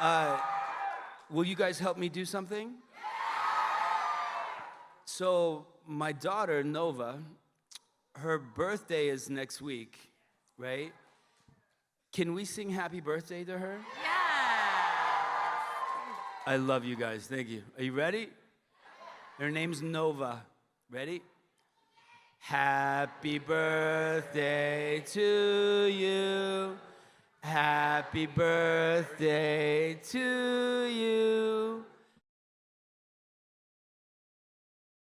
Uh, will you guys help me do something? So my daughter, Nova, her birthday is next week, right? Can we sing happy birthday to her? I love you guys, thank you. Are you ready? Her name's Nova. Ready? Happy birthday to you. Happy birthday to you.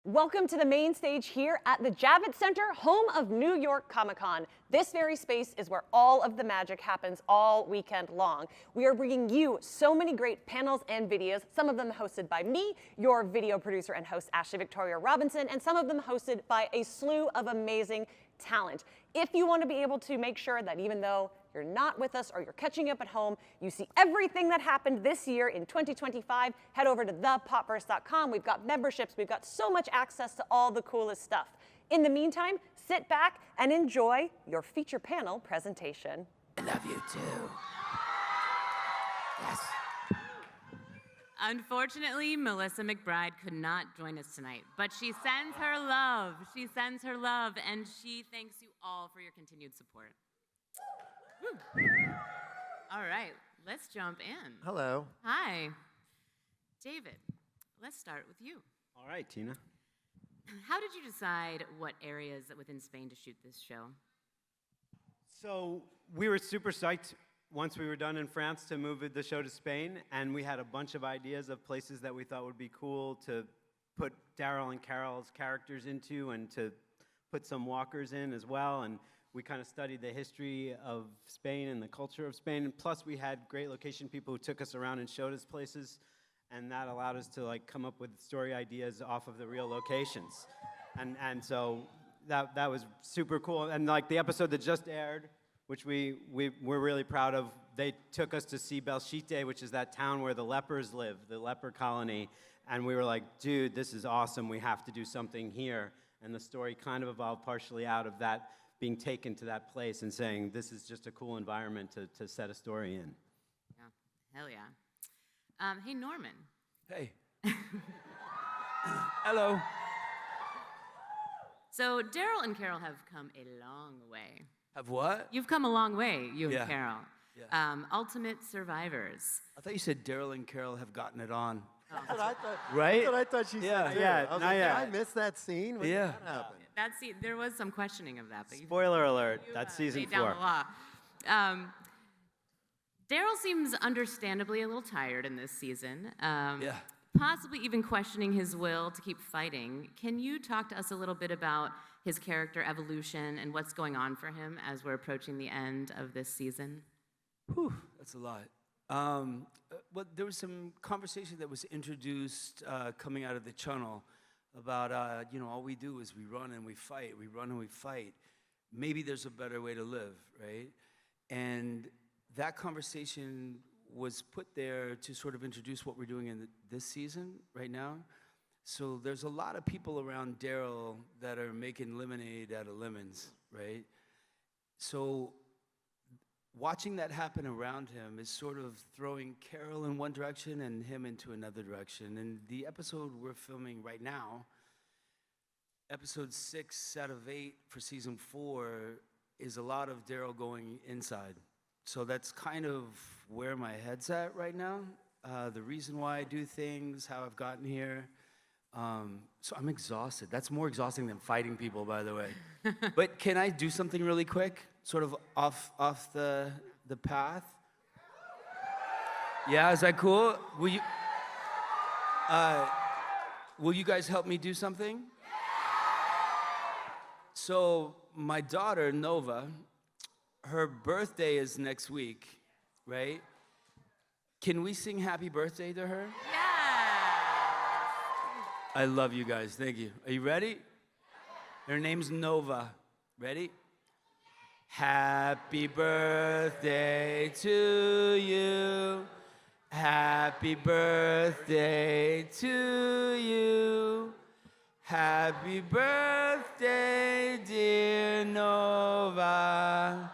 Welcome to the main stage here at the Javits Center, home of New York Comic Con. This very space is where all of the magic happens all weekend long. We are bringing you so many great panels and videos, some of them hosted by me, your video producer and host Ashley Victoria Robinson, and some of them hosted by a slew of amazing talent. If you want to be able to make sure that even though you're not with us or you're catching up at home, you see everything that happened this year in 2025, head over to thepopverse.com. We've got memberships, we've got so much access to all the coolest stuff. In the meantime, sit back and enjoy your feature panel presentation. I love you too. Yes. Unfortunately, Melissa McBride could not join us tonight, but she sends her love. She sends her love, and she thanks you all for your continued support. Woo. All right, let's jump in. Hello. Hi. David, let's start with you. All right, Tina. How did you decide what areas within Spain to shoot this show? So we were super psyched once we were done in France to move the show to Spain, and we had a bunch of ideas of places that we thought would be cool to put Daryl and Carol's characters into and to put some walkers in as well. And we kind of studied the history of Spain and the culture of Spain. And plus, we had great location people who took us around and showed us places, and that allowed us to like come up with story ideas off of the real locations. And so that was super cool. And like the episode that just aired, which we're really proud of, they took us to see Belchite, which is that town where the lepers live, the leper colony. And we were like, dude, this is awesome. We have to do something here. And the story kind of evolved partially out of that being taken to that place and saying, this is just a cool environment to set a story in. Yeah, hell yeah. Hey, Norman. Hey. Hello. So Daryl and Carol have come a long way. Have what? You've come a long way, you and Carol. Yeah. Ultimate survivors. I thought you said Daryl and Carol have gotten it on. That's what I thought. Right? That's what I thought she said. Yeah, I was not like, yet. did I miss that scene? When Yeah. did that happen? There was some questioning of that. But Spoiler alert, you, that's season laid 4. down the law. Daryl seems understandably a little tired in this season. Yeah. Possibly even questioning his will to keep fighting. Can you talk to us a little bit about his character evolution and what's going on for him as we're approaching the end of this season? Whew, that's a lot. Well, there was some conversation that was introduced coming out of the channel about, all we do is we run and we fight, we run and we fight. Maybe there's a better way to live, right? And that conversation was put there to sort of introduce what we're doing in this season right now. So there's a lot of people around Daryl that are making lemonade out of lemons, right? So watching that happen around him is sort of throwing Carol in one direction and him into another direction. And the episode we're filming right now, episode 6 out of 8 for season 4, is a lot of Daryl going inside. So that's kind of where my head's at right now. The reason why I do things, how I've gotten here. So I'm exhausted. That's more exhausting than fighting people, by the way. But can I do something really quick, sort of off the path? Yeah, is that cool? Will you guys help me do something? So my daughter, Nova, her birthday is next week, right? Can we sing happy birthday to her? I love you guys, thank you. Are you ready? Her name's Nova. Ready? Happy birthday to you. Happy birthday to you. Happy birthday, dear Nova.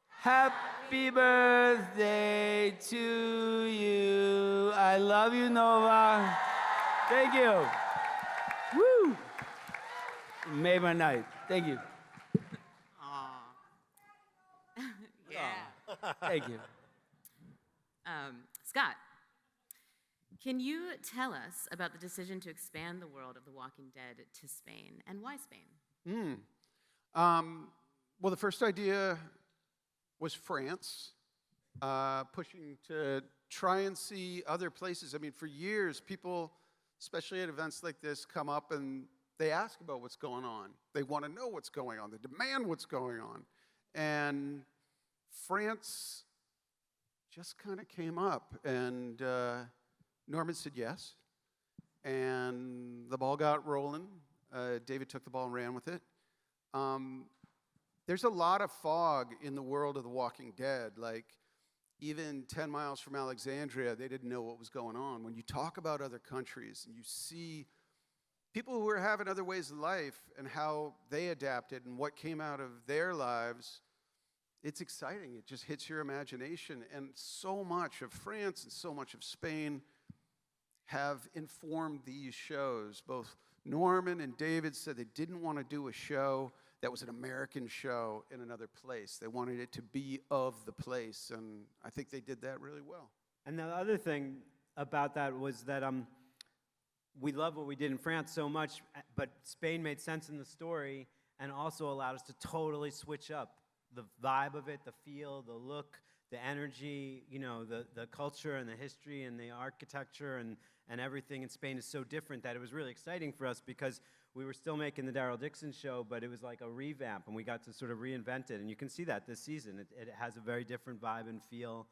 Happy Happy birthday to you. I love you, Nova. Thank you. Woo! You made my night. Thank you. Yeah. Thank you. Scott, can you tell us about the decision to expand the world of The Walking Dead to Spain, and why Spain? Well, the first idea was France, pushing to try and see other places. I mean, for years, people, especially at events like this, come up and they ask about what's going on. They want to know what's going on. They demand what's going on. And France just kind of came up, and Norman said yes. And the ball got rolling. David took the ball and ran with it. There's a lot of fog in the world of The Walking Dead. Like, even 10 miles from Alexandria, they didn't know what was going on. When you talk about other countries and you see people who are having other ways of life and how they adapted and what came out of their lives, it's exciting. It just hits your imagination. And so much of France and so much of Spain have informed these shows. Both Norman and David said they didn't want to do a show that was an American show in another place. They wanted it to be of the place, and I think they did that really well. And the other thing about that was that we love what we did in France so much, but Spain made sense in the story and also allowed us to totally switch up the vibe of it, the feel, the look, the energy, you know, the culture and the history and the architecture and everything in Spain is so different that it was really exciting for us because we were still making the Daryl Dixon show, but it was like a revamp, and we got to sort of reinvent it. And you can see that this season. It has a very different vibe and feel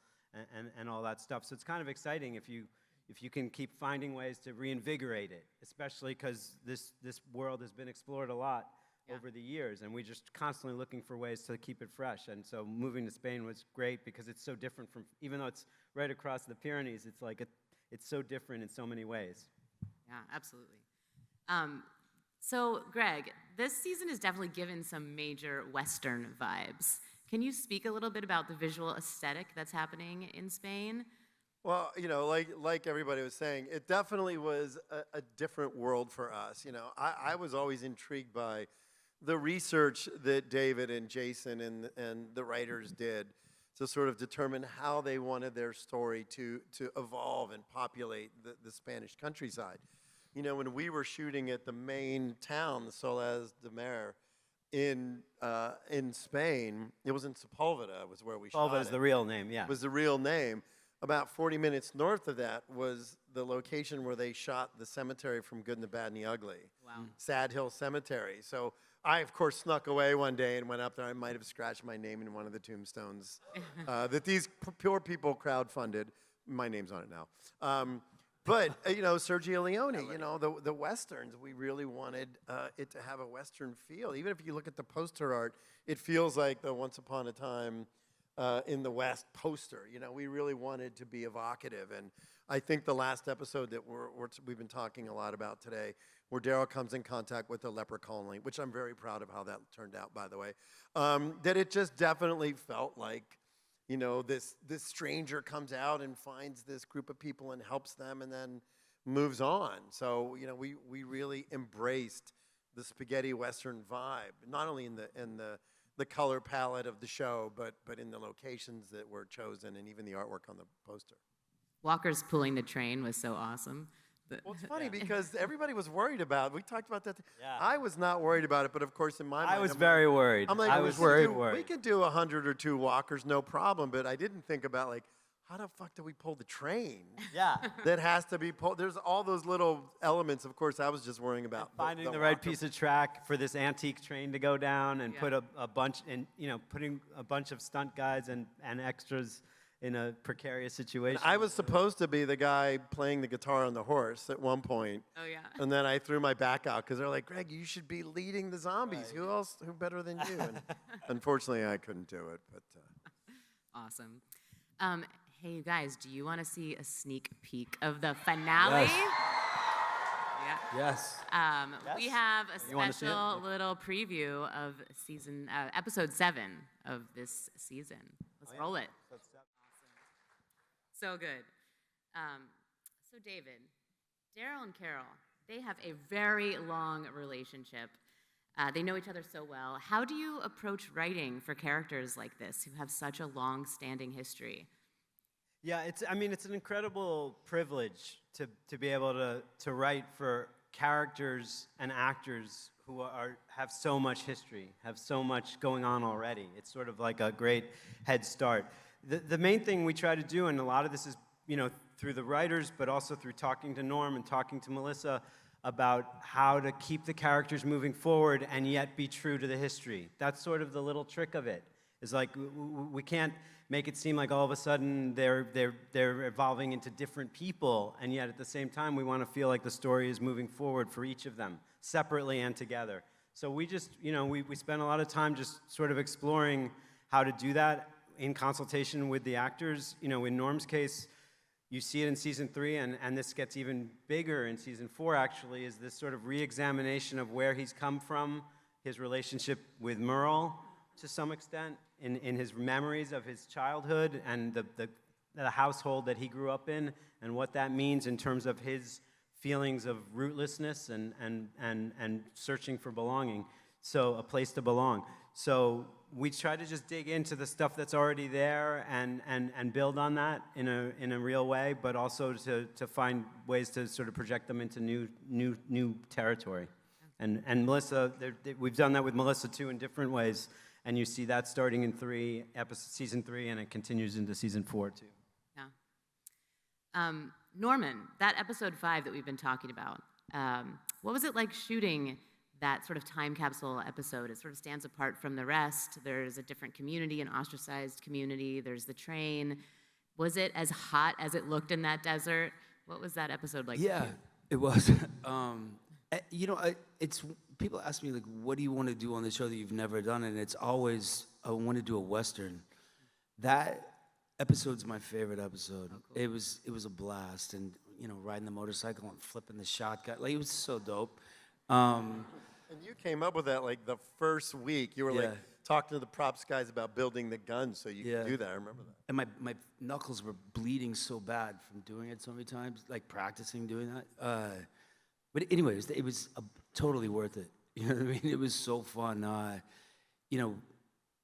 and all that stuff. So it's kind of exciting if you can keep finding ways to reinvigorate it, especially because this world has been explored a lot over the years, and we're just constantly looking for ways to keep it fresh. And so moving to Spain was great because it's so different from, even though it's right across the Pyrenees, it's like it's so different in so many ways. Yeah, absolutely. So, Greg, this season has definitely given some major Western vibes. Can you speak a little bit about the visual aesthetic that's happening in Spain? Well, you know, like everybody was saying, it definitely was a different world for us. You know, I was always intrigued by the research that David and Jason and the writers did to sort of determine how they wanted their story to evolve and populate the Spanish countryside. You know, when we were shooting at the main town, Solaz de Mer, in Spain, it was in Sepulveda, was where we shot Sepulveda is the real name, yeah. Was the real name. About 40 minutes north of that was the location where they shot the cemetery from Good and the Bad and the Ugly. Wow. Sad Hill Cemetery. So I, of course, snuck away one day and went up there. I might have scratched my name in one of the tombstones that these poor people crowdfunded. My name's on it now. But, you know, Sergio Leone, you know, the Westerns, we really wanted it to have a Western feel. Even if you look at the poster art, it feels like the Once Upon a Time in the West poster. You know, we really wanted to be evocative. And I think the last episode that we've been talking a lot about today, where Daryl comes in contact with the leper colony, which I'm very proud of how that turned out, by the way, that it just definitely felt like, you know, this stranger comes out and finds this group of people and helps them and then moves on. So, you know, we really embraced the spaghetti Western vibe, not only in the color palette of the show, but in the locations that were chosen and even the artwork on the poster. Walker's pulling the train was so awesome. Well, it's funny because everybody was worried about it. We talked about that. Yeah. I was not worried about it, but of course in my mind, I was I'm very like, worried. I'm like, I was worried. We could do 100 or 2 walkers, no problem. But I didn't think about like, how the fuck do we pull the train? Yeah. That has to be pulled. There's all those little elements. Of course, I was just worrying about Finding the right walker. piece of track for this antique train to go down and Yeah. put a bunch, and you know, putting a bunch of stunt guys and extras in a precarious situation. I was supposed to be the guy playing the guitar on the horse at one point. Oh, yeah. And then I threw my back out because they're like, Greg, you should be leading the zombies. Who else? Who better than you? And unfortunately, I couldn't do it. But Awesome. Hey, you guys, do you want to see a sneak peek of the finale? Yes. Yeah. Yes. We have a You wanna see it? special little preview of episode 7 of this season. Let's Roll it. So good. So David, Daryl and Carol, they have a very long relationship. They know each other so well. How do you approach writing for characters like this who have such a long-standing history? Yeah, I mean, it's an incredible privilege to be able to write for characters and actors who have so much history, have so much going on already. It's sort of like a great head start. The main thing we try to do, and a lot of this is, through the writers, but also through talking to Norm and talking to Melissa about how to keep the characters moving forward and yet be true to the history. That's sort of the little trick of it. Is like we can't make it seem like all of a sudden they're evolving into different people, and yet at the same time we want to feel like the story is moving forward for each of them, separately and together. So we just, we spend a lot of time just sort of exploring how to do that in consultation with the actors. In Norm's case, you see it in season 3, and this gets even bigger in season 4, actually, is this sort of re-examination of where he's come from, his relationship with Merle, to some extent, in his memories of his childhood and the household that he grew up in, and what that means in terms of his feelings of rootlessness and searching for belonging, so a place to belong. So we try to just dig into the stuff that's already there and build on that in a real way, but also to find ways to sort of project them into new territory. And Melissa, we've done that with Melissa too in different ways. And you see that starting in season 3, and it continues into season 4 too. Yeah. Norman, that episode 5 that we've been talking about, what was it like shooting that sort of time capsule episode? It sort of stands apart from the rest. There's a different community, an ostracized community. There's the train. Was it as hot as it looked in that desert? What was that episode like? Yeah, it was. It's people ask me, like, what do you want to do on the show that you've never done? And it's always, I want to do a Western. That episode's my favorite episode. Oh, cool. It was a blast, and riding the motorcycle and flipping the shotgun, like, it was so dope. And you came up with that like the first week. You were like Yeah. talking to the props guys about building the gun so you could do that. I remember that. And my knuckles were bleeding so bad from doing it so many times, like practicing doing that. But anyways, it was totally worth it. You know what I mean? It was so fun.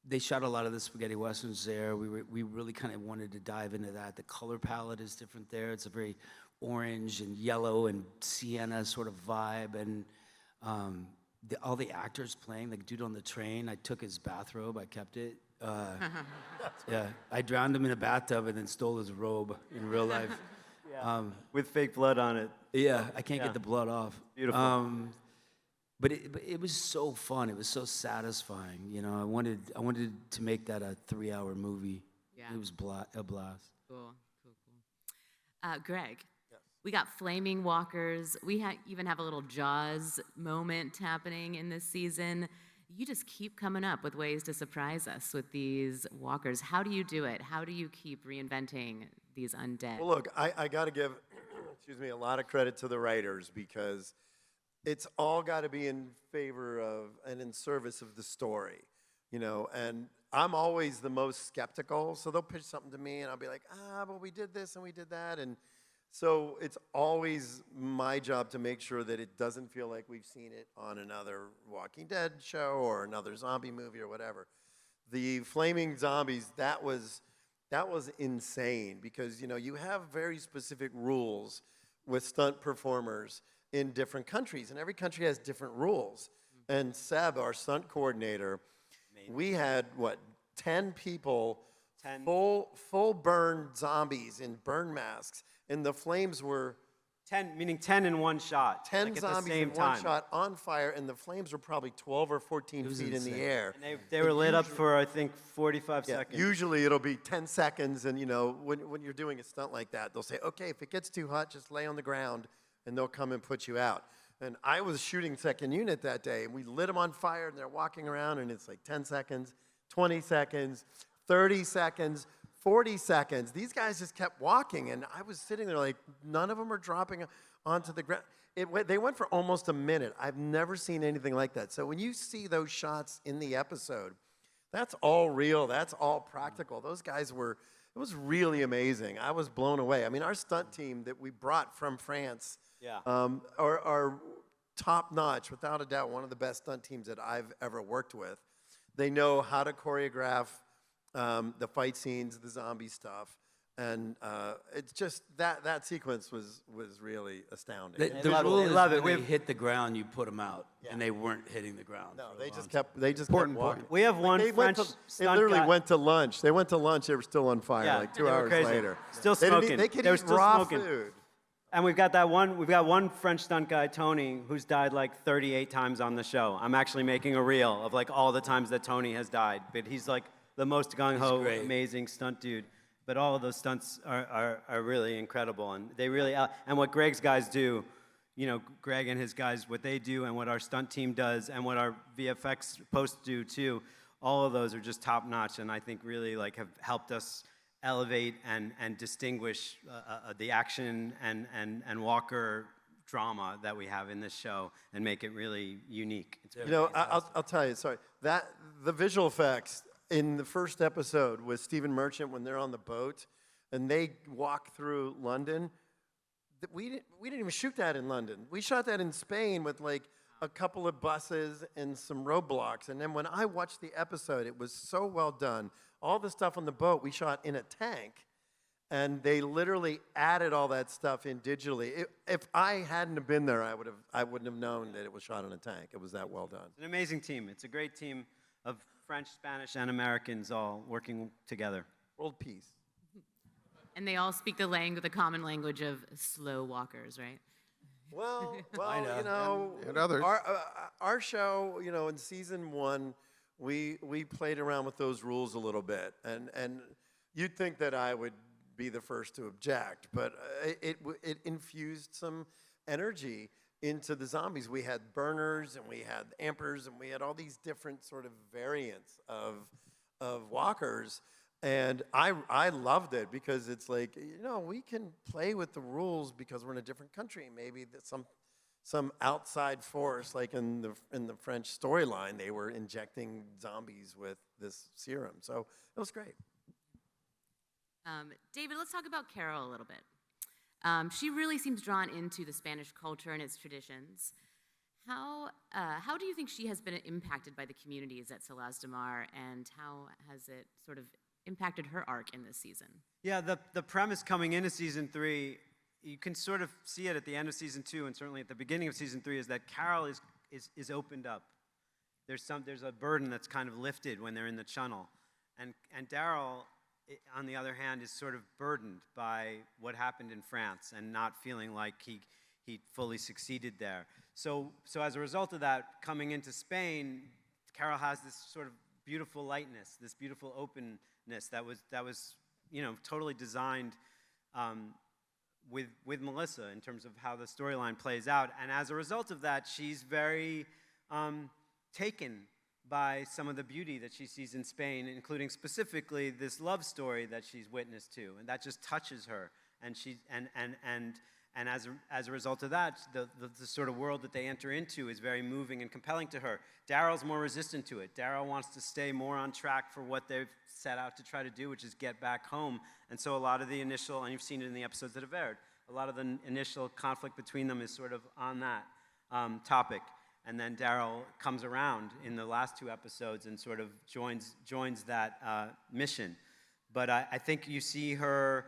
They shot a lot of the spaghetti westerns there. We really kind of wanted to dive into that. The color palette is different there. It's a very orange and yellow and sienna sort of vibe. And all the actors playing, the dude on the train, I took his bathrobe. I kept it. Yeah, I drowned him in a bathtub and then stole his robe in real life. With fake blood on it. Yeah, I can't get the blood off. Beautiful. But it was so fun. It was so satisfying. I wanted to make that a 3-hour movie. Yeah. It was a blast. Cool. Greg, we got flaming walkers. We even have a little Jaws moment happening in this season. You just keep coming up with ways to surprise us with these walkers. How do you do it? How do you keep reinventing these undead? Well, look, I got to give, a lot of credit to the writers, because it's all got to be in favor of and in service of the story, and I'm always the most skeptical, so they'll pitch something to me and I'll be like, but we did this and we did that, and so it's always my job to make sure that it doesn't feel like we've seen it on another Walking Dead show or another zombie movie or whatever. The flaming zombies, that was insane, because you have very specific rules with stunt performers in different countries, and every country has different rules. And Seb, our stunt coordinator, we had 10 people, 10. full burned zombies in burn masks, and the flames were 10, meaning 10 in one shot. 10 like zombies at the same in time. one shot on fire, and the flames were probably 12 or 14 was feet in the insane. air. And they were lit up for, I think, 45 Yeah, seconds. usually it'll be 10 seconds, and when you're doing a stunt like that, they'll say, okay, if it gets too hot, just lay on the ground, and they'll come and put you out. And I was shooting second unit that day, and we lit them on fire, and they're walking around, and it's like 10 seconds, 20 seconds, 30 seconds, 40 seconds. These guys just kept walking, and I was sitting there like, none of them are dropping onto the ground. They went for almost a minute. I've never seen anything like that. So when you see those shots in the episode, That's all real. That's all practical. Those guys were, it was really amazing. I was blown away. I mean, our stunt team that we brought from France are top notch, without a doubt, one of the best stunt teams that I've ever worked with. They know how to choreograph the fight scenes, the zombie stuff. And it's just that sequence was really astounding. The rule is love it. when they hit the ground, you put them out, and they weren't hitting the ground. No, for a they long just time. kept walking. We have one They French they stunt literally guy. went to lunch. They went to lunch. They were still on fire. Yeah, like 2 they were hours crazy. later. Still They didn't eat- smoking. They could They were eat still raw smoking. food. And we've got one French stunt guy, Tony, who's died like 38 times on the show. I'm actually making a reel of like all the times that Tony has died. But he's like the most gung-ho, He's great. amazing stunt dude. But all of those stunts are really incredible. And they really, and what Greg's guys do, you know, Greg and his guys, what they do and what our stunt team does and what our VFX posts do too, all of those are just top notch. And I think really like have helped us elevate and distinguish the action and Walker drama that we have in this show and make it really unique. It's You know, I'll tell you. Sorry, that the visual effects in the first episode with Stephen Merchant when they're on the boat and they walk through London. We didn't even shoot that in London. We shot that in Spain with like a couple of buses and some roadblocks. And then when I watched the episode, it was so well done. All the stuff on the boat we shot in a tank, and they literally added all that stuff in digitally. If I hadn't have been there, I wouldn't have known that it was shot in a tank. It was that well done. an amazing team. It's a great team of French, Spanish, and Americans all working together. World peace. And they all speak the common language of slow walkers, right? Well, you know, And others. Our show, you know, in season 1, we played around with those rules a little bit, and you'd think that I would be the first to object, but it infused some energy into the zombies. We had burners and we had ampers and we had all these different sort of variants of walkers. And I loved it because it's like, you know, we can play with the rules because we're in a different country. Maybe that some outside force, like in the French storyline, they were injecting zombies with this serum. So it was great. David, let's talk about Carol a little bit. She really seems drawn into the Spanish culture and its traditions. How do you think she has been impacted by the communities at Solaz de Mar, and how has it sort of impacted her arc in this season? Yeah, the premise coming into season 3, you can sort of see it at the end of season 2 and certainly at the beginning of season 3, is that Carol is opened up. There's a burden that's kind of lifted when they're in the channel. And Daryl, on the other hand, is sort of burdened by what happened in France and not feeling like he fully succeeded there. So as a result of that, coming into Spain, Carol has this sort of beautiful lightness, this beautiful openness that was you know, totally designed with Melissa in terms of how the storyline plays out. And as a result of that, she's very taken by some of the beauty that she sees in Spain, including specifically this love story that she's witnessed to, and that just touches her. And as a result of that, the sort of world that they enter into is very moving and compelling to her. Daryl's more resistant to it. Daryl wants to stay more on track for what they've set out to try to do, which is get back home. And so a lot of the initial, and you've seen it in the episodes that have aired, a lot of the initial conflict between them is sort of on that topic. And then Daryl comes around in the last 2 episodes and sort of joins that mission. But I think you see her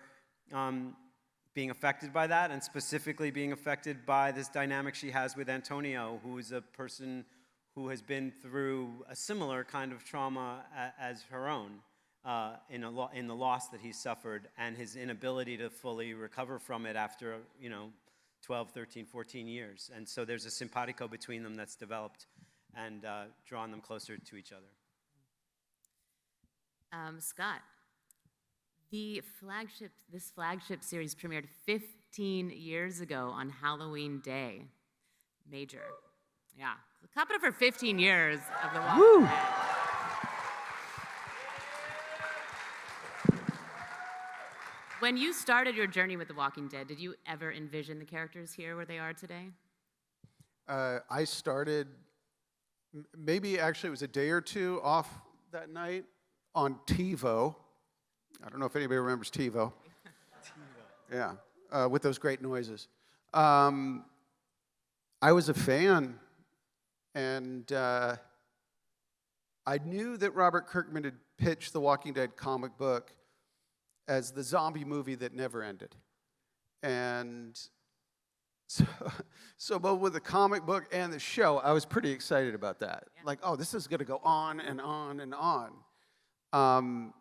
being affected by that, and specifically being affected by this dynamic she has with Antonio, who is a person who has been through a similar kind of trauma as her own in the loss that he suffered, and his inability to fully recover from it after, you know, 12, 13, 14 years. And so there's a simpatico between them that's developed and drawn them closer to each other. Scott, this flagship series premiered 15 years ago on Halloween Day. Major. Yeah. Clap it up for 15 years of The Walking Dead. When you started your journey with The Walking Dead, did you ever envision the characters here where they are today? I started, maybe actually it was a day or 2 off that night on TiVo. I don't know if anybody remembers TiVo. Yeah, with those great noises. I was a fan, and I knew that Robert Kirkman had pitched the Walking Dead comic book as the zombie movie that never ended. And so both with the comic book and the show, I was pretty excited about that. Yeah. Like, oh, this is going to go on and on and on.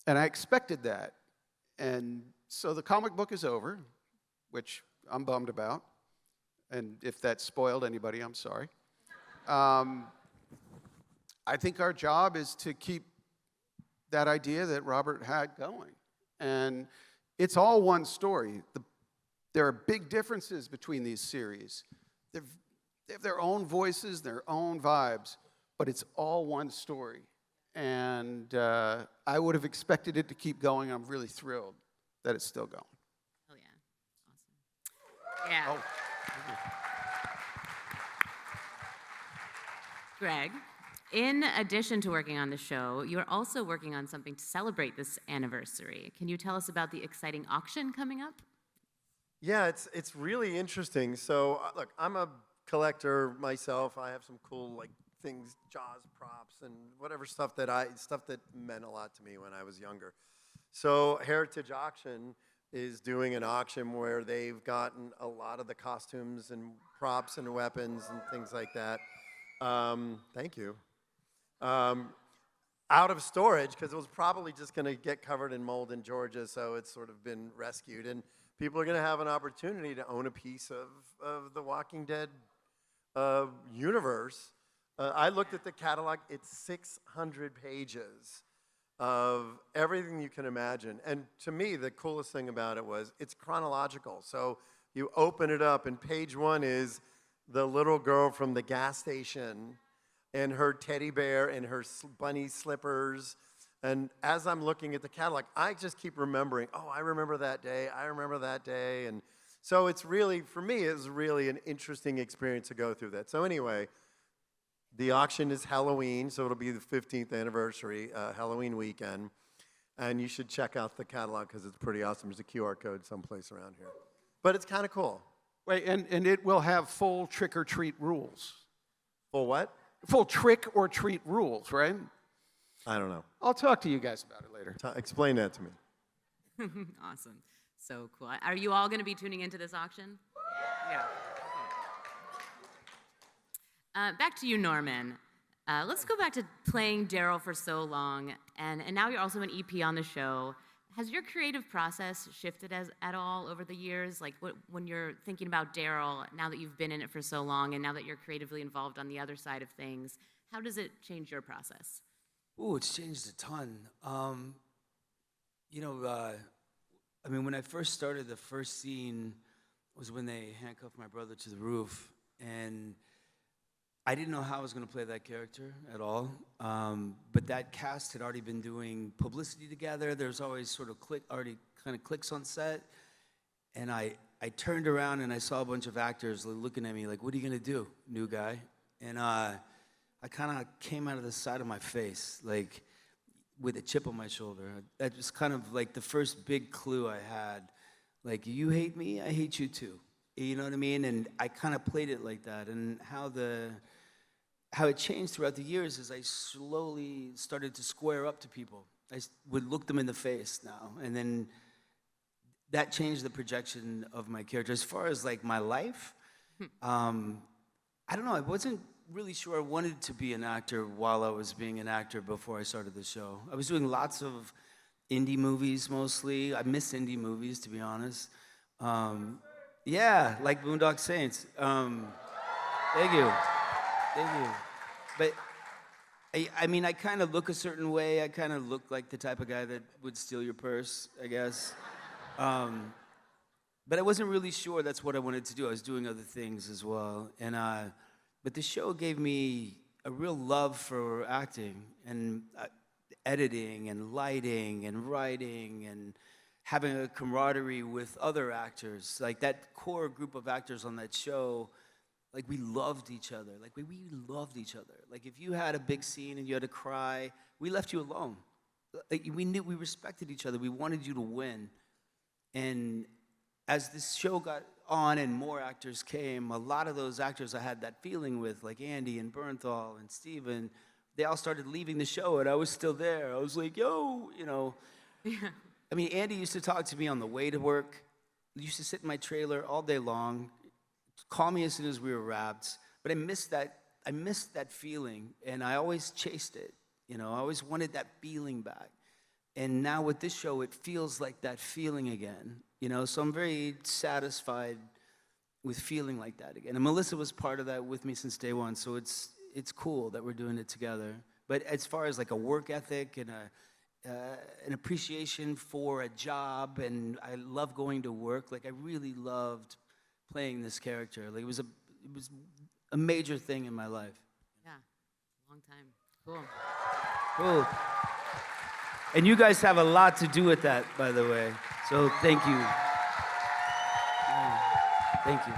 And I expected that. And so the comic book is over, which I'm bummed about. And if that spoiled anybody, I'm sorry. I think our job is to keep that idea that Robert had going. And it's all one story. There are big differences between these series. They have their own voices, their own vibes, but it's all one story. And I would have expected it to keep going. I'm really thrilled that it's still going. Oh, yeah. Awesome. Yeah. Oh. Greg, in addition to working on the show, you're also working on something to celebrate this anniversary. Can you tell us about the exciting auction coming up? Yeah, it's really interesting. So look, I'm a collector myself. I have some cool like things, Jaws props, and whatever stuff that meant a lot to me when I was younger. So Heritage Auction is doing an auction where they've gotten a lot of the costumes and props and weapons and things like that. Thank you. Out of storage, because it was probably just going to get covered in mold in Georgia, so it's sort of been rescued. And people are going to have an opportunity to own a piece of the Walking Dead universe. I looked at the catalog. It's 600 pages of everything you can imagine. And to me, the coolest thing about it was it's chronological. So you open it up, and page 1 is the little girl from the gas station and her teddy bear and her bunny slippers. And as I'm looking at the catalog, I just keep remembering, oh, I remember that day, I remember that day. And so it's really, for me, it was really an interesting experience to go through that. So anyway, the auction is Halloween, so it'll be the 15th anniversary, Halloween weekend. And you should check out the catalog because it's pretty awesome. There's a QR code someplace around here. But it's kind of cool. Wait, and it will have full trick-or-treat rules. Full what? Full trick-or-treat rules, right? I don't know. I'll talk to you guys about it later. Explain that to me. Awesome. So cool. Are you all going to be tuning into this auction? Yeah. Back to you, Norman. Let's go back to playing Daryl for so long, and now you're also an EP on the show. Has your creative process shifted at all over the years? Like when you're thinking about Daryl, now that you've been in it for so long, and now that you're creatively involved on the other side of things, how does it change your process? Ooh, it's changed a ton. I mean, when I first started, the first scene was when they handcuffed my brother to the roof, and I didn't know how I was going to play that character at all. But that cast had already been doing publicity together. There's always sort of clicks on set, and I turned around and I saw a bunch of actors looking at me like, "What are you going to do, new guy?" And I kind of came out of the side of my face, like with a chip on my shoulder. That was kind of like the first big clue I had. Like, you hate me, I hate you too. You know what I mean? And I kind of played it like that. And how it changed throughout the years is I slowly started to square up to people. I would look them in the face now. And then that changed the projection of my character. As far as like my life, I don't know, I wasn't really sure I wanted to be an actor while I was being an actor before I started the show. I was doing lots of indie movies mostly. I miss indie movies, to be honest. Yeah, like Boondock Saints. Thank you. But I mean, I kind of look a certain way. I kind of look like the type of guy that would steal your purse, I guess. But I wasn't really sure that's what I wanted to do. I was doing other things as well. But the show gave me a real love for acting and editing and lighting and writing and having a camaraderie with other actors. Like that core group of actors on that show, Like we loved each other. Like we loved each other. Like if you had a big scene and you had to cry, we left you alone. Like we respected each other. We wanted you to win. And as this show got on and more actors came, a lot of those actors I had that feeling with, like Andy and Bernthal and Steven, they all started leaving the show, and I was still there. I was like, yo, you know. I mean, Andy used to talk to me on the way to work. He used to sit in my trailer all day long, call me as soon as we were wrapped. But I missed that feeling, and I always chased it. You know, I always wanted that feeling back. And now with this show, it feels like that feeling again. You know, so I'm very satisfied with feeling like that again. And Melissa was part of that with me since day one, so it's cool that we're doing it together. But as far as like a work ethic and an appreciation for a job, and I love going to work. Like I really loved playing this character. Like it was a major thing in my life. Yeah, long time. Cool. Cool. And you guys have a lot to do with that, by the way. So thank you. Yeah, thank you.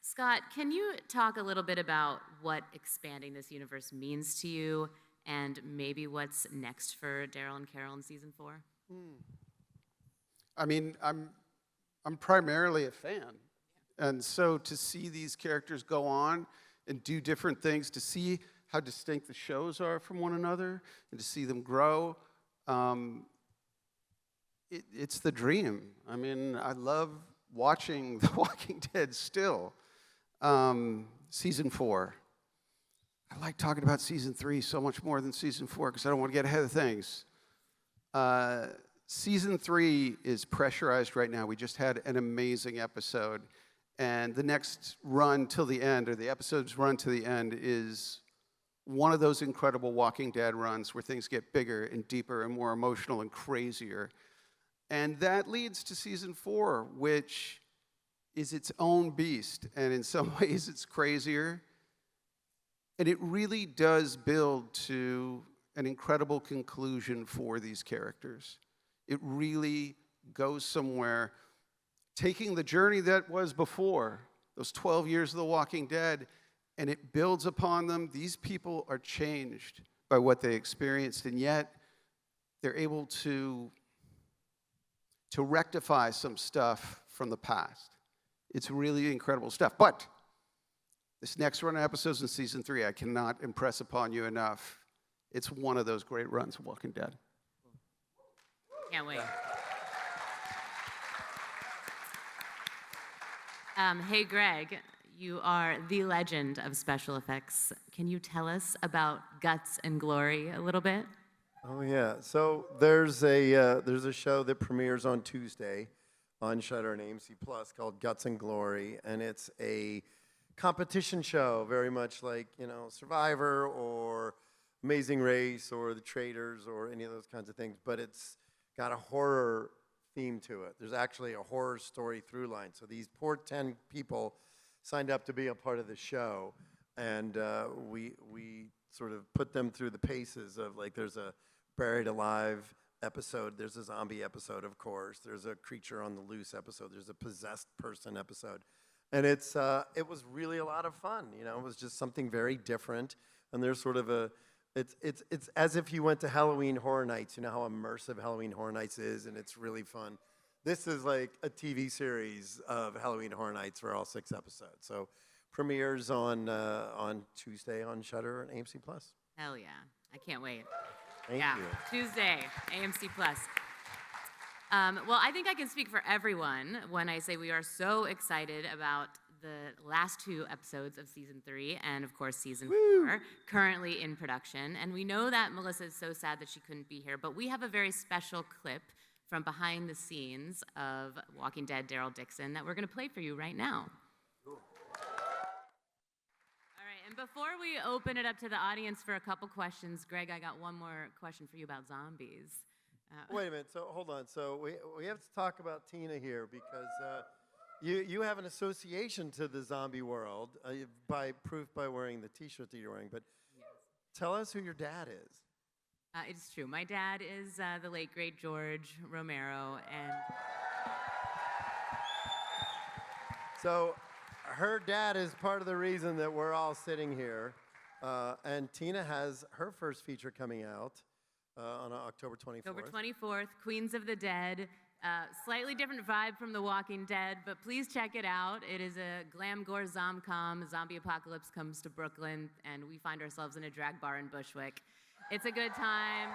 Scott, can you talk a little bit about what expanding this universe means to you, and maybe what's next for Daryl and Carol in season 4? I mean, I'm primarily a fan. And so to see these characters go on and do different things, to see how distinct the shows are from one another, and to see them grow, it's the dream. I mean, I love watching The Walking Dead still. Season 4. I like talking about season 3 so much more than season 4 because I don't want to get ahead of things. Season 3 is pressurized right now. We just had an amazing episode. And the next run till the end, or the episode's run to the end, is one of those incredible Walking Dead runs where things get bigger and deeper and more emotional and crazier. And that leads to season 4, which is its own beast. And in some ways, it's crazier. And it really does build to an incredible conclusion for these characters. It really goes somewhere, taking the journey that was before, those 12 years of The Walking Dead, and it builds upon them. These people are changed by what they experienced, and yet they're able to rectify some stuff from the past. It's really incredible stuff. But this next run of episodes in season 3, I cannot impress upon you enough. It's one of those great runs of Walking Dead. Can't wait. Hey, Greg, you are the legend of special effects. Can you tell us about Guts and Glory a little bit? Oh yeah. So there's a show that premieres on Tuesday on Shudder and AMC Plus called Guts and Glory, and it's a competition show, very much like, you know, Survivor or Amazing Race or The Traitors or any of those kinds of things, but it's got a horror theme to it. There's actually a horror story through line. So these poor 10 people signed up to be a part of the show, and we sort of put them through the paces of, like, there's a buried alive episode, there's a zombie episode, of course, there's a creature on the loose episode, there's a possessed person episode. And it was really a lot of fun, you know. It was just something very different, and there's sort of it's as if you went to Halloween Horror Nights. You know how immersive Halloween Horror Nights is, and it's really fun. This is like a TV series of Halloween Horror Nights for all 6 episodes. So premieres on Tuesday on Shudder and AMC Plus. Hell yeah. I can't wait. Thank yeah. you. Tuesday, AMC Plus. Well, I think I can speak for everyone when I say we are so excited about the last 2 episodes of season 3 and, of course, season 4, currently in production. And we know that Melissa is so sad that she couldn't be here, but we have a very special clip from behind the scenes of Walking Dead Daryl Dixon that we're going to play for you right now. Cool. All right, and before we open it up to the audience for a couple questions, Greg, I got one more question for you about zombies. Wait a minute. So hold on. So we have to talk about Tina here because you have an association to the zombie world by wearing the T-shirt that you're wearing. But Yes. tell us who your dad is. It's true. My dad is the late, great George Romero, and So her dad is part of the reason that we're all sitting here. And Tina has her first feature coming out on October 24th. October 24th, Queens of the Dead. Slightly different vibe from The Walking Dead, but please check it out. It is a glam gore zom-com. A zombie apocalypse comes to Brooklyn, and we find ourselves in a drag bar in Bushwick. It's a good time.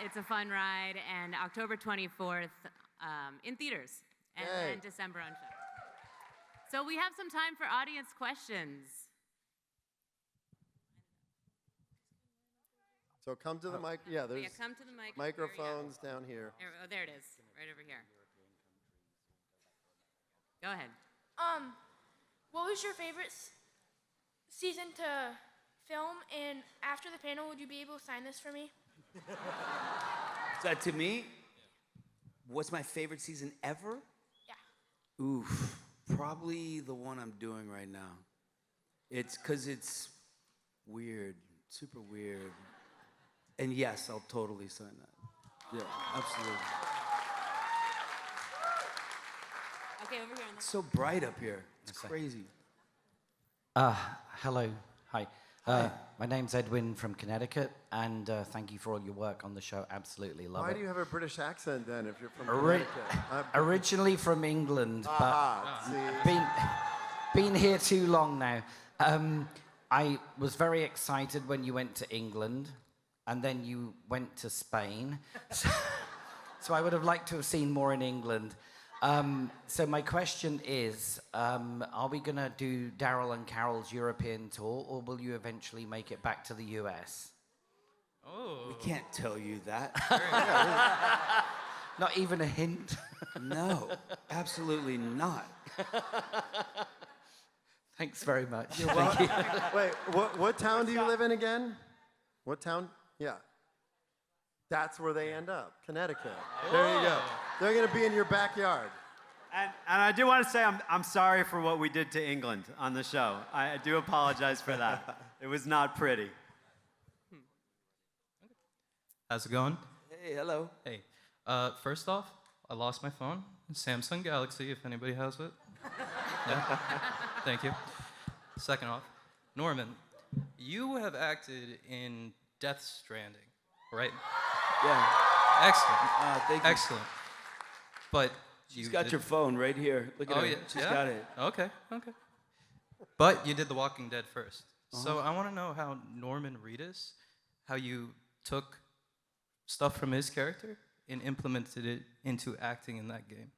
It's a fun ride, and October 24th in theaters, and December on show. So we have some time for audience questions. So come to the mic. Yeah, there's Come to the mic. microphones down here. There it is, right over here. Go ahead. What was your favorite season to film? And after the panel, would you be able to sign this for me? Is that to me? What's my favorite season ever? Yeah. Oof, probably the one I'm doing right now. It's 'cause it's weird, super weird. And yes, I'll totally sign that. Yeah, absolutely. Okay, over here. It's so bright up here. It's crazy. Hello. Hi. My name's Edwin from Connecticut, and thank you for all your work on the show. Absolutely love Why it. do you have a British accent then if you're from Connecticut? Originally from England, but See? been here too long now. I was very excited when you went to England, and then you went to Spain. So I would have liked to have seen more in England. So my question is, are we going to do Daryl and Carol's European tour, or will you eventually make it back to the US? We can't tell you that. Not even a hint? No, absolutely not. Thanks very much. Thank you. Wait, what town do you live in again? What town? Yeah. That's where they end up, Connecticut. There you go. They're going to be in your backyard. And I do want to say I'm sorry for what we did to England on the show. I do apologize for that. It was not pretty. How's it going? Hey, hello. Hey. First off, I lost my phone. Samsung Galaxy, if anybody has it. Yeah. Thank you. Second off, Norman, you have acted in Death Stranding, right? Yeah. Excellent. Thank you. Excellent. But She's got your phone right here. Look at her. yeah. She's got it. Okay. But you did The Walking Dead first. So I want to know how Norman Reedus, how you took stuff from his character and implemented it into acting in that game.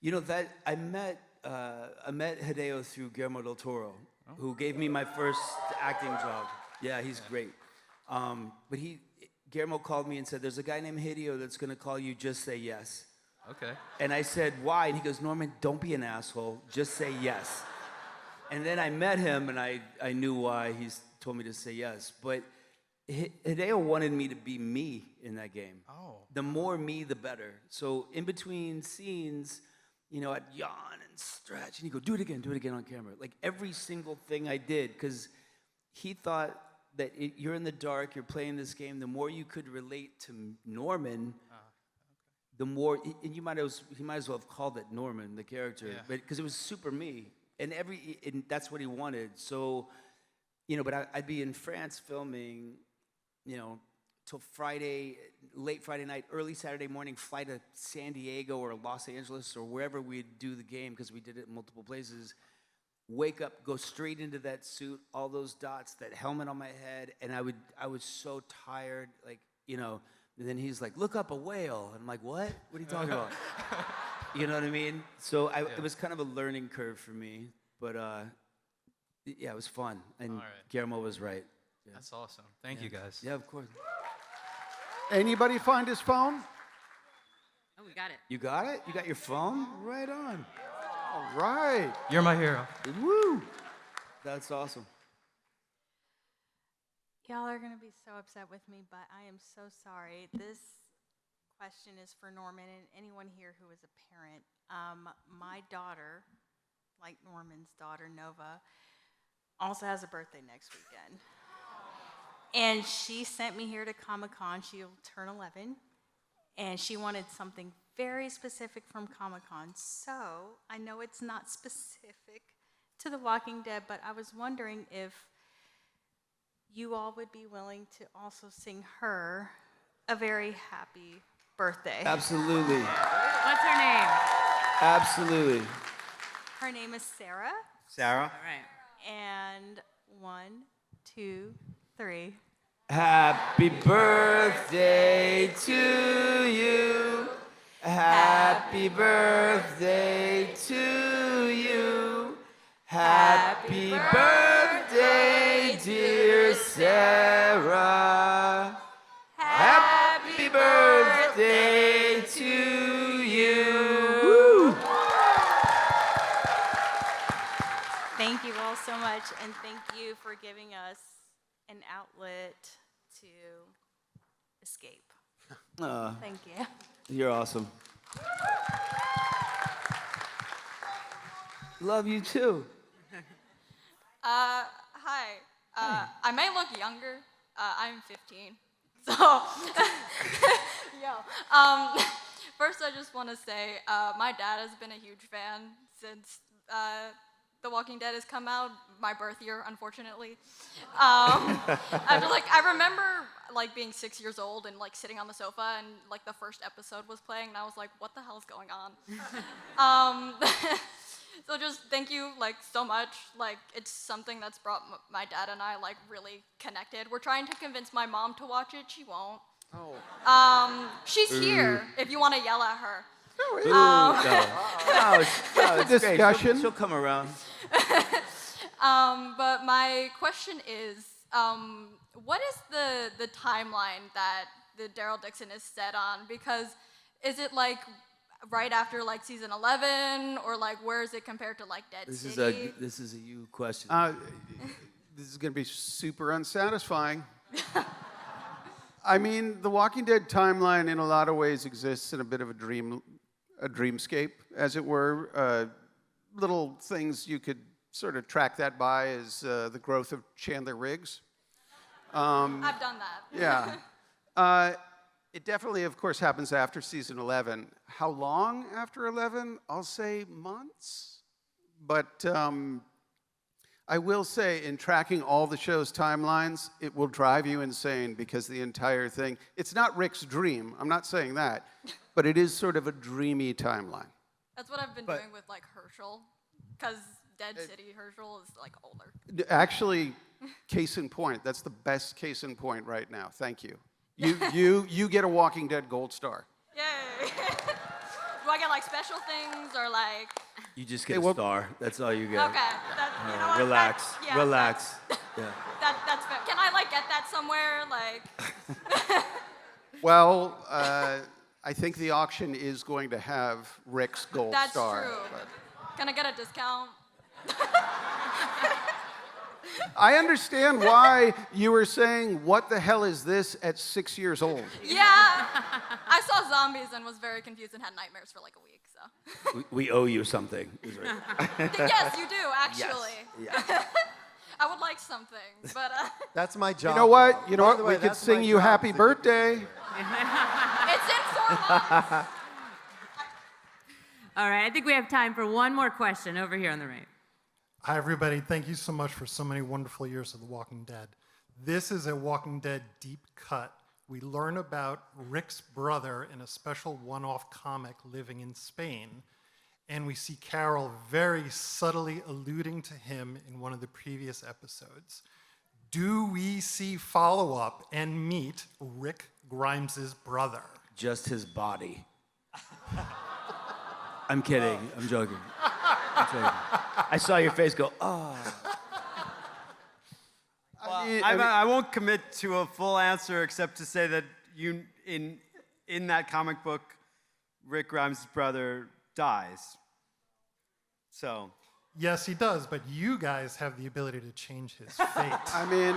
You know that I met Hideo through Guillermo del Toro, who gave me my first acting job. Yeah, he's great. But Guillermo called me and said, "There's a guy named Hideo that's going to call you. Just say yes." Okay. And I said, "Why?" And he goes, "Norman, don't be an asshole. Just say yes." And then I met him, and I knew why. He's told me to say yes. But Hideo wanted me to be me in that game. Oh. The more me, the better. So in between scenes, I'd yawn and stretch, and he'd go, do it again on camera. Like every single thing I did, because he thought that you're in the dark, you're playing this game, the more you could relate to Norman, the more, and he might as well have called it Norman, the character, but because it was super me, and that's what he wanted. So, but I'd be in France filming, till Friday, late Friday night, early Saturday morning, fly to San Diego or Los Angeles or wherever we'd do the game, because we did it in multiple places. Wake up, go straight into that suit, all those dots, that helmet on my head, and I was so tired, and then he's like, "Look up, a whale." And I'm like, "What? What are you talking about?" You know what I mean? So it was kind of a learning curve for me, but yeah, it was fun, and All right. Guillermo was right. Yeah. That's awesome. Thank you, guys. Yeah, of course. Anybody find his phone? Oh, we got it. You got it? You got your phone? Right on. All right. You're my hero. Woo! That's awesome. Y'all are going to be so upset with me, but I am so sorry. This question is for Norman and anyone here who is a parent. My daughter, like Norman's daughter, Nova, also has a birthday next weekend. And she sent me here to Comic-Con. She'll turn 11. And she wanted something very specific from Comic-Con. So I know it's not specific to The Walking Dead, but I was wondering if you all would be willing to also sing her a very happy birthday. Absolutely. What's her name? Absolutely. Her name is Sarah. Sarah? All right. And 1, 2, 3. Happy birthday to you. Happy birthday to you. Happy birthday, dear Sarah. Happy birthday to you. Woo. Thank you all so much, and thank you for giving us an outlet to escape. Thank you. You're awesome. Love you too. Hi. I may look younger. I'm 15. So, first I just want to say my dad has been a huge fan since The Walking Dead has come out, my birth year, unfortunately. I remember like being 6 years old and like sitting on the sofa and like the first episode was playing and I was like, what the hell's going on? So just thank you like so much. Like it's something that's brought my dad and I like really connected. We're trying to convince my mom to watch it. She won't. Oh. She's here if you want to yell at her. No, it's Discussion. Great. She'll come around. But my question is, what is the timeline that the Daryl Dixon is set on? Because is it like right after like season 11, or like where is it compared to like Dead City? This is a you question. This is going to be super unsatisfying. I mean, the Walking Dead timeline in a lot of ways exists in a bit of a dreamscape, as it were. Little things you could sort of track that by is the growth of Chandler Riggs. I've done that. Yeah. It definitely, of course, happens after season 11. How long after 11? I'll say months. But I will say, in tracking all the show's timelines, it will drive you insane because the entire thing, it's not Rick's dream. I'm not saying that. But it is sort of a dreamy timeline. That's what I've been doing with like Herschel, because Dead City Herschel is like older. Actually, case in point. That's the best case in point right now. Thank you. You get a Walking Dead gold star. Yay! Do I get like special things or like? You just get a star. That's all you get. Okay. You know what? Relax. Yeah, Relax. Yeah. That's fair. Can I like get that somewhere? Like. Well, I think the auction is going to have Rick's gold That's star. true. But Can I get a discount? I understand why you were saying, what the hell is this at 6 years old? Yeah. I saw zombies and was very confused and had nightmares for like a week. So. We owe you something. Yes, you do actually. Yes. I would like something, but. That's my job. You know what? You know By what? the way, We could that's sing my you job happy to- birthday. It's in 4 months. All right, I think we have time for one more question over here on the right. Hi, everybody. Thank you so much for so many wonderful years of The Walking Dead. This is a Walking Dead deep cut. We learn about Rick's brother in a special one-off comic living in Spain, and we see Carol very subtly alluding to him in one of the previous episodes. Do we see follow-up and meet Rick Grimes' brother? Just his body. I'm kidding. I'm joking. I saw your face go, oh. I won't commit to a full answer except to say that in that comic book, Rick Grimes' brother dies. So. Yes, he does, but you guys have the ability to change his fate. I mean,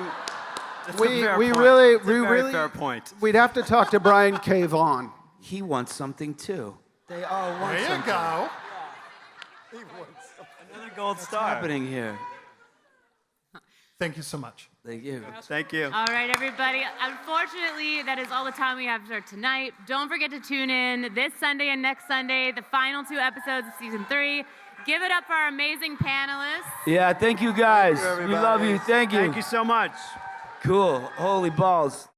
That's we a fair point. really, It's a we very really, fair point. we'd have to talk to Brian K. Vaughan. He wants something too. They all want There you something. go. Another gold What's star. happening here? Thank you so much. Thank you. Thank you. All right, everybody. Unfortunately, that is all the time we have for tonight. Don't forget to tune in this Sunday and next Sunday, the final 2 episodes of season 3. Give it up for our amazing panelists. Yeah, thank you guys. We love you. Thank you. Thank you so much. Cool. Holy balls.